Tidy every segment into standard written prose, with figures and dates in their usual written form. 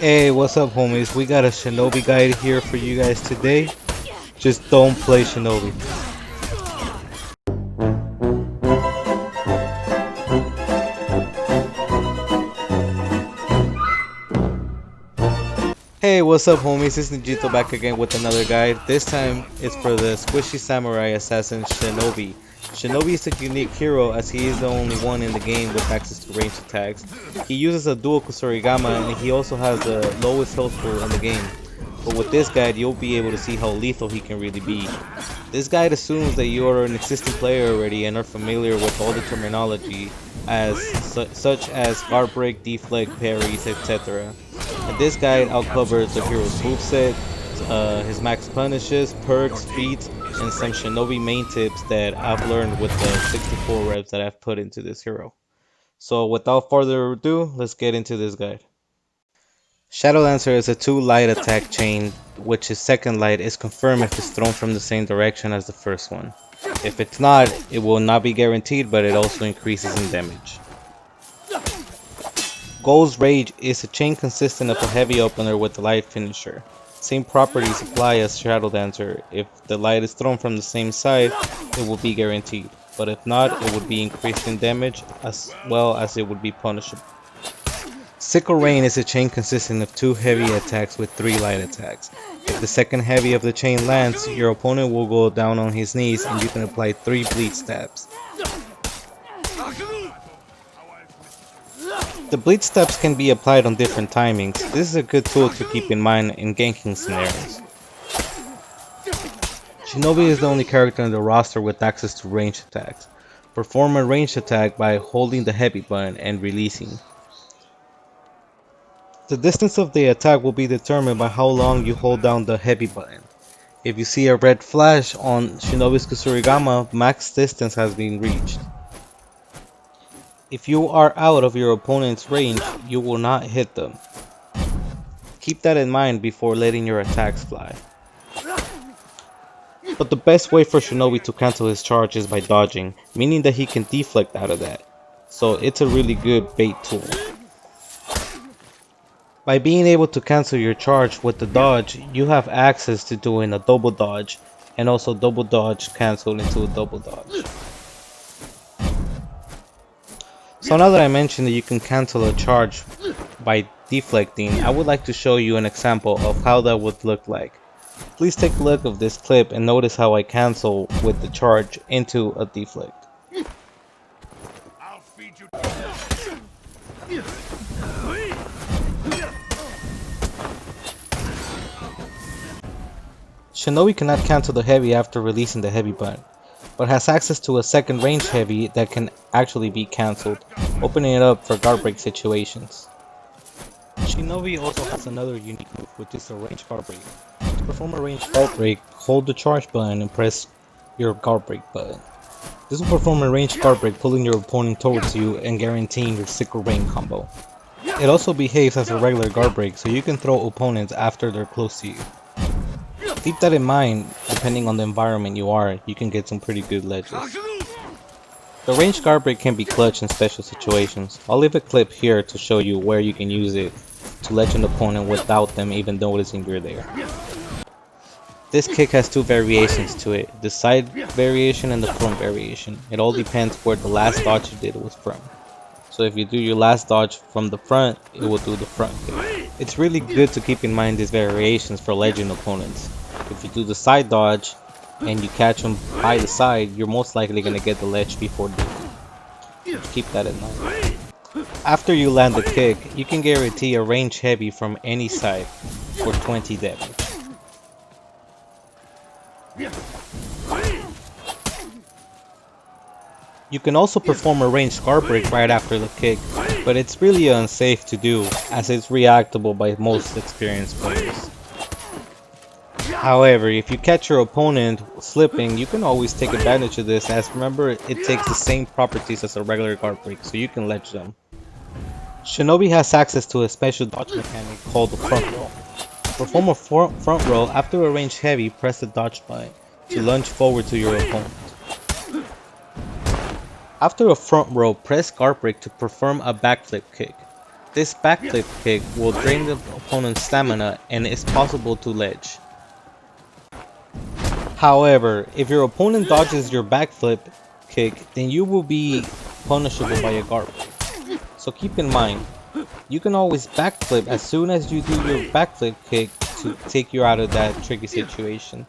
Hey, what's up, homies? We got a Shinobi guide here for you guys today. Just don't play Shinobi. Hey, what's up, homies? It's Ninjito back again with another guide. This time it's for the Squishy Samurai Assassin Shinobi. Shinobi is a unique hero as he is the only one in the game with access to ranged attacks. He uses a dual Kusurigama and he also has the lowest health pool in the game. But with this guide, you'll be able to see how lethal he can really be. This guide assumes that you are an existing player already and are familiar with all the terminology such as guard break, deflect, parries, etc. And this guide covers the hero's moveset, his max punishes, perks, feats, and some Shinobi main tips that I've learned with the 64 reps that I've put into this hero. So without further ado, let's get into this guide. Shadow Dancer is a 2 light attack chain, which his second light is confirmed if it's thrown from the same direction as the first one. If it's not, it will not be guaranteed, but it also increases in damage. Ghouls Rage is a chain consistent of a heavy opener with a light finisher. Same properties apply as Shadow Dancer. If the light is thrown from the same side, it will be guaranteed, but if not, it would be increased in damage as well as it would be punishable. Sickle Rain is a chain consisting of 2 heavy attacks with 3 light attacks. If the second heavy of the chain lands, your opponent will go down on his knees and you can apply 3 bleed stabs. The bleed stabs can be applied on different timings. This is a good tool to keep in mind in ganking scenarios. Shinobi is the only character in the roster with access to ranged attacks. Perform a ranged attack by holding the heavy button and releasing. The distance of the attack will be determined by how long you hold down the heavy button. If you see a red flash on Shinobi's Kusurigama, max distance has been reached. If you are out of your opponent's range, you will not hit them. Keep that in mind before letting your attacks fly. But the best way for Shinobi to cancel his charge is by dodging, meaning that he can deflect out of that. So it's a really good bait tool. By being able to cancel your charge with the dodge, you have access to doing a double dodge and also double dodge canceled into a double dodge. So now that I mentioned that you can cancel a charge by deflecting, I would like to show you an example of how that would look like. Please take a look of this clip and notice how I cancel with the charge into a deflect. Shinobi cannot cancel the heavy after releasing the heavy button, but has access to a second range heavy that can actually be cancelled, opening it up for guard break situations. Shinobi also has another unique move, which is a range guard break. To perform a range guard break, hold the charge button and press your guard break button. This will perform a range guard break, pulling your opponent towards you and guaranteeing your sickle rain combo. It also behaves as a regular guard break, so you can throw opponents after they're close to you. Keep that in mind, depending on the environment you are, you can get some pretty good ledges. The ranged guard break can be clutch in special situations. I'll leave a clip here to show you where you can use it to ledge an opponent without them even noticing you're there. This kick has 2 variations to it, the side variation and the front variation. It all depends where the last dodge you did was from. So if you do your last dodge from the front, it will do the front kick. It's really good to keep in mind these variations for ledging opponents. If you do the side dodge and you catch them by the side, you're most likely going to get the ledge before doing it. Keep that in mind. After you land the kick, you can guarantee a range heavy from any side for 20 damage. You can also perform a ranged guard break right after the kick, but it's really unsafe to do as it's reactable by most experienced players. However, if you catch your opponent slipping, you can always take advantage of this, as remember, it takes the same properties as a regular guard break, so you can ledge them. Shinobi has access to a special dodge mechanic called the front roll. To perform a front roll, after a ranged heavy, press the dodge button to lunge forward to your opponent. After a front roll, press guard break to perform a backflip kick. This backflip kick will drain the opponent's stamina and is possible to ledge. However, if your opponent dodges your backflip kick, then you will be punishable by a guard break. So keep in mind, you can always backflip as soon as you do your backflip kick to take you out of that tricky situation.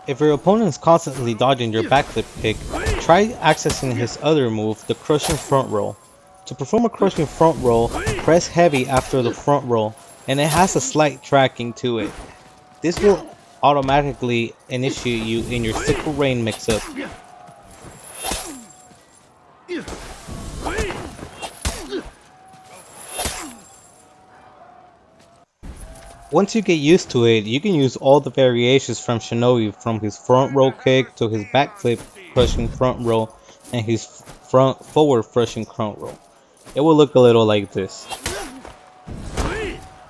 If your opponent is constantly dodging your backflip kick, try accessing his other move, the crushing front roll. To perform a crushing front roll, press heavy after the front roll, and it has a slight tracking to it. This will automatically initiate you in your sickle rain mix-up. Once you get used to it, you can use all the variations from Shinobi, from his front roll kick to his backflip crushing front roll and his front forward crushing front roll. It will look a little like this.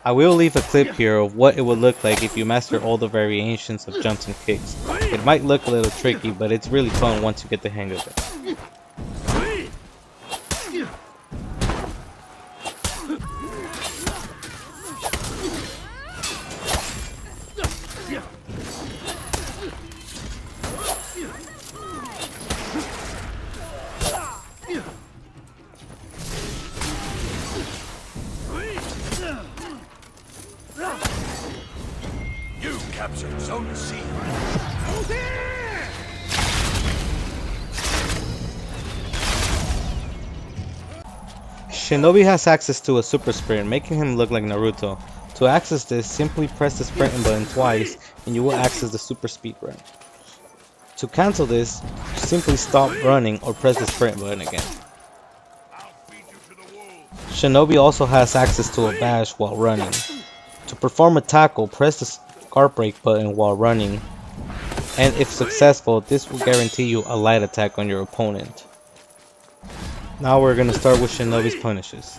I will leave a clip here of what it would look like if you master all the variations of jumps and kicks. It might look a little tricky, but it's really fun once you get the hang of it. Captured Zone C. Shinobi has access to a super sprint, making him look like Naruto. To access this, simply press the sprinting button twice and you will access the super speed run. To cancel this, simply stop running or press the sprint button again. Shinobi also has access to a bash while running. To perform a tackle, press the guard break button while running, and if successful, this will guarantee you a light attack on your opponent. Now we're gonna start with Shinobi's punishes.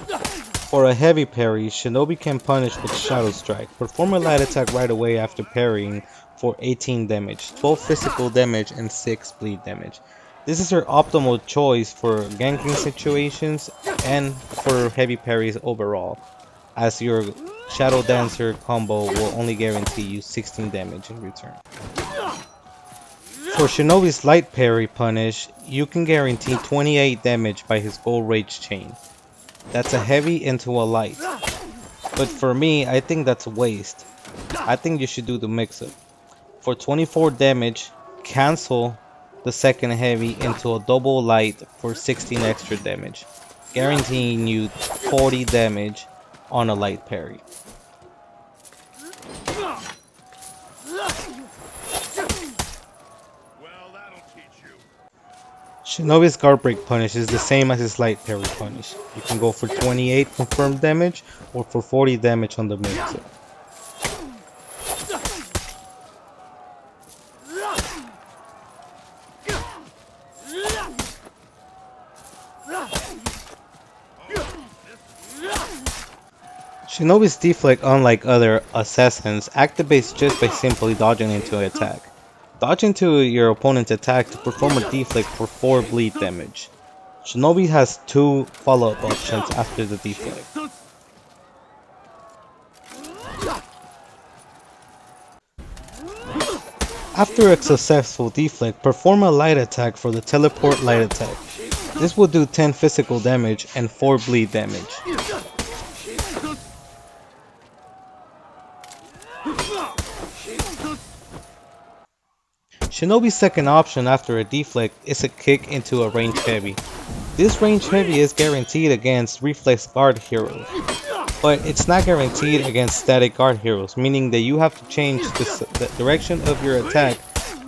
For a heavy parry, Shinobi can punish with Shadow Strike. Perform a light attack right away after parrying for 18 damage, 12 physical damage, and 6 bleed damage. This is your optimal choice for ganking situations and for heavy parries overall, as your Shadow Dancer combo will only guarantee you 16 damage in return. For Shinobi's light parry punish, you can guarantee 28 damage by his Gold Rage chain. That's a heavy into a light. But for me, I think that's a waste. I think you should do the mix-up. For 24 damage, cancel the second heavy into a double light for 16 extra damage, guaranteeing you 40 damage on a light parry. Shinobi's guard break punish is the same as his light parry punish. You can go for 28 confirmed damage or for 40 damage on the mix-up. Shinobi's Deflect, unlike other assassins, activates just by simply dodging into an attack. Dodge into your opponent's attack to perform a deflect for 4 bleed damage. Shinobi has 2 follow-up options after the deflect. After a successful deflect, perform a light attack for the teleport light attack. This will do 10 physical damage and 4 bleed damage. Shinobi's second option after a deflect is a kick into a range heavy. This range heavy is guaranteed against reflex guard heroes, but it's not guaranteed against static guard heroes, meaning that you have to change the direction of your attack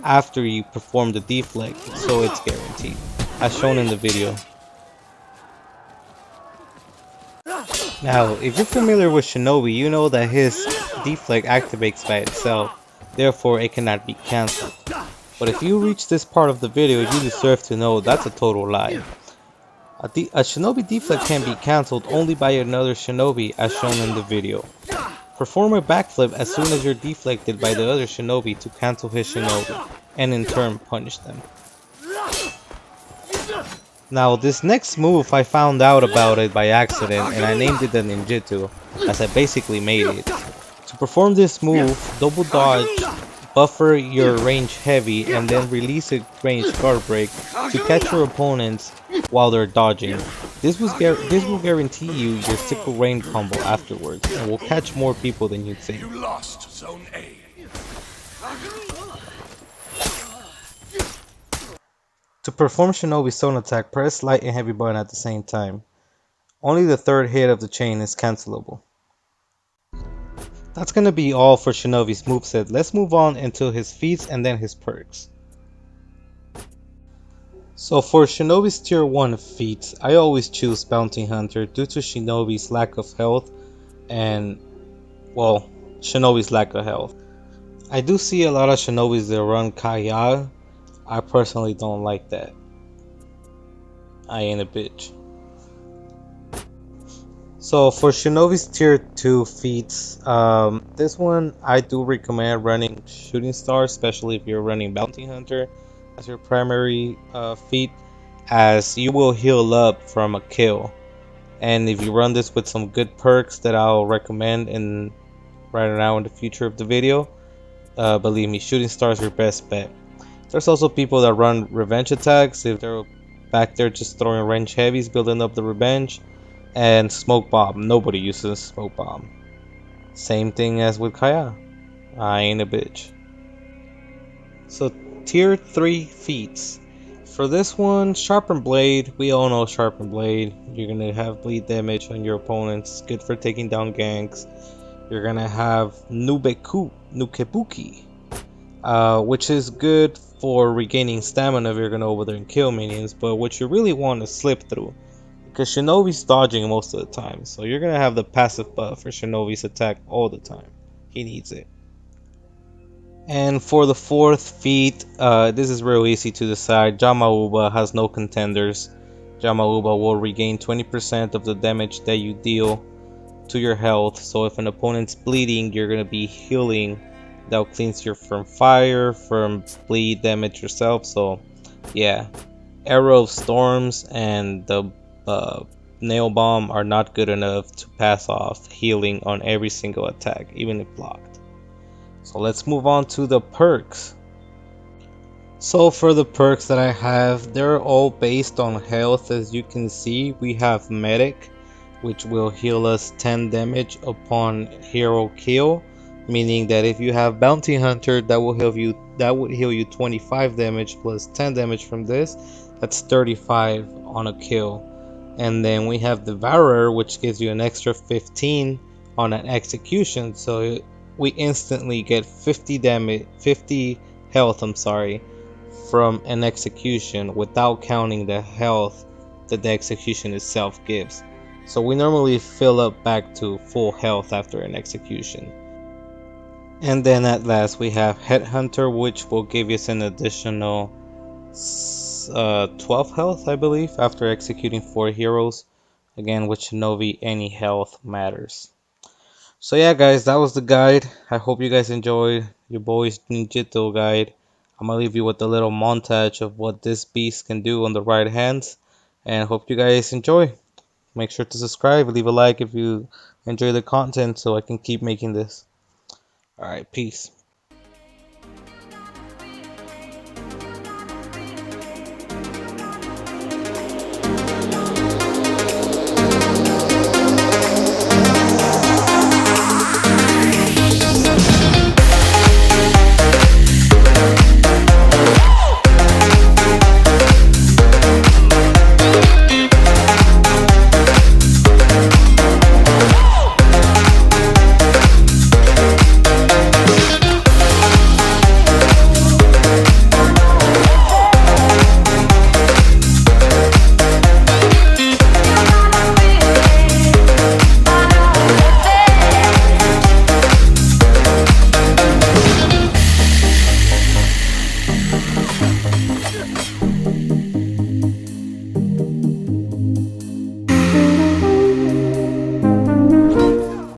after you perform the deflect, so it's guaranteed, as shown in the video. Now, if you're familiar with Shinobi, you know that his deflect activates by itself, therefore it cannot be cancelled. But if you reach this part of the video, you deserve to know that's a total lie. A Shinobi deflect can be cancelled only by another Shinobi as shown in the video. Perform a backflip as soon as you're deflected by the other Shinobi to cancel his Shinobi, and in turn punish them. Now this next move I found out about it by accident and I named it the ninjito as I basically made it. To perform this move, double dodge, buffer your range heavy and then release a range guard break to catch your opponents while they're dodging. This will guarantee you your sickle rain combo afterwards and will catch more people than you'd think. You lost Zone A. To perform Shinobi's stone attack, press light and heavy button at the same time. Only the third hit of the chain is cancelable. That's gonna be all for Shinobi's moveset. Let's move on into his feats and then his perks. So for Shinobi's tier 1 feats, I always choose Bounty Hunter due to Shinobi's lack of health and, well, Shinobi's lack of health. I do see a lot of Shinobis that run Kaya. I personally don't like that. I ain't a bitch. So for Shinobi's tier 2 feats, this one I do recommend running Shooting Star, especially if you're running Bounty Hunter as your primary feat, as you will heal up from a kill. And if you run this with some good perks that I'll recommend in right now in the future of the video, believe me, Shooting Star is your best bet. There's also people that run revenge attacks if they're back there just throwing range heavies, building up the revenge, and smoke bomb. Nobody uses smoke bomb. Same thing as with Kaya. I ain't a bitch. So tier 3 feats. For this one, Sharpen Blade. We all know Sharpen Blade. You're gonna have bleed damage on your opponents. Good for taking down ganks. You're gonna have Nukebuki, which is good for regaining stamina if you're gonna over there and kill minions, but what you really want is slip through, because Shinobi's dodging most of the time, so you're gonna have the passive buff for Shinobi's attack all the time. He needs it. And for the 4th feat, this is real easy to decide. Jamauba has no contenders. Jamauba will regain 20% of the damage that you deal to your health, so if an opponent's bleeding, you're gonna be healing. That'll cleanse you from fire, from bleed damage yourself. So yeah, Arrow of Storms and the Nail Bomb are not good enough to pass off healing on every single attack, even if blocked. So let's move on to the perks. So for the perks that I have, they're all based on health. As you can see, we have Medic, which will heal us 10 damage upon hero kill, meaning that if you have Bounty Hunter, that would heal you 25 damage plus 10 damage from this. That's 35 on a kill. And then we have Devourer, which gives you an extra 15 on an execution, so we instantly get 50 health, from an execution without counting the health that the execution itself gives. So we normally fill up back to full health after an execution. And then at last we have Headhunter, which will give us an additional 12 health, I believe, after executing 4 heroes. Again, with Shinobi, any health matters. So yeah guys, that was the guide. I hope you guys enjoyed your boy's Ninjito guide. I'm gonna leave you with a little montage of what this beast can do on the right hand, and hope you guys enjoy. Make sure to subscribe, leave a like if you enjoy the content so I can keep making this. Alright, peace.